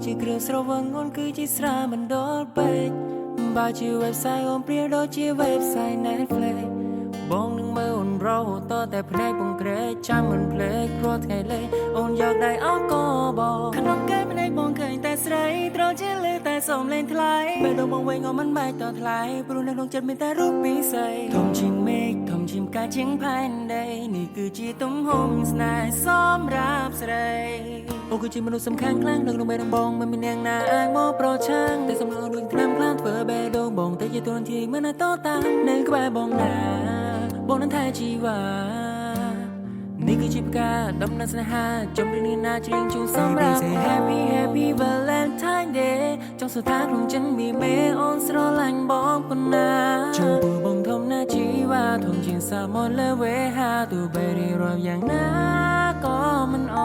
ជាគ្រឿងស្រវឹងអូនគឺជាស្រាមិនដល់ពេកបើជា website អូនព្រាវដូចជា website Netflix បងនឹងមើលអូនរហូតតែភ្នែកបងក្រេកចាំមិនភ្លេចព្រោះថ្ងៃលេអូនយកដៃអោកបងក្នុងកែភ្នែកបងឃើញតែស្រីត្រូវជាលើតែសូមលេងថ្លៃពេលដងបងវិញអូនមិនបែកតថ្លៃព្រោះនៅក្នុងចិត្តមានតែរូបពីស្រីធំជាងមេឃធំជាងផ្កាជាងផែនដីនេះគឺជាទំហំស្នេហ៍សម្រាប់ស្រីអូនគឺជាមនុស្សសំខាន់ខ្លាំងនៅក្នុងបេះដូងបងមិនមានអ្នកណាអាចមកប្រឆាំងតែសំឡងដូចថ្នាំខ្លាំងធ្វើបេះដូងបងតែជាទូនទីមិនអាចតតានៅក្បែរបងណាបងនឹងថែជីវ៉ានេះគឺជាផ្កាដំណើរស្នេហាចំរៀងនេះណាច្រៀងជូនសម្រាប់ Happy Happy Valentine Day ចង់សួរថាក្នុងចិនមានមេអូនស្រឡាញ់បងប៉ុណ្ណាចំពោះបងធំណាជីវ៉ាធំជាងសាមនលើវេហាទោះបីរៀបរាប់យ៉ាងណាក៏មិនអ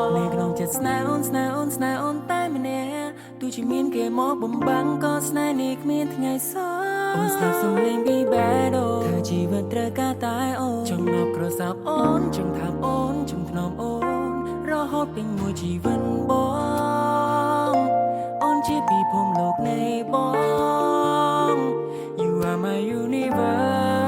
ស់នៅក្នុងចិត្តស្នេហ៍អូនស្នេហ៍អូនស្នេហ៍អូនតែម្នាក់ទោះជាមានគេមកបំបាំងក៏ស្នេហ៍នេះគ្មានថ្ងៃសោះអូនស្ដាប់សំឡេងពីបេះដូងធ្វើជីវិតត្រូវការតែអូនចង់មកក្រសាប់អូនចង់ថាអូនចង់ថ្នមអូនរហូតពេញមួយជីវិតបងអូនជាពីភូមិលោកនៃបង You are my universe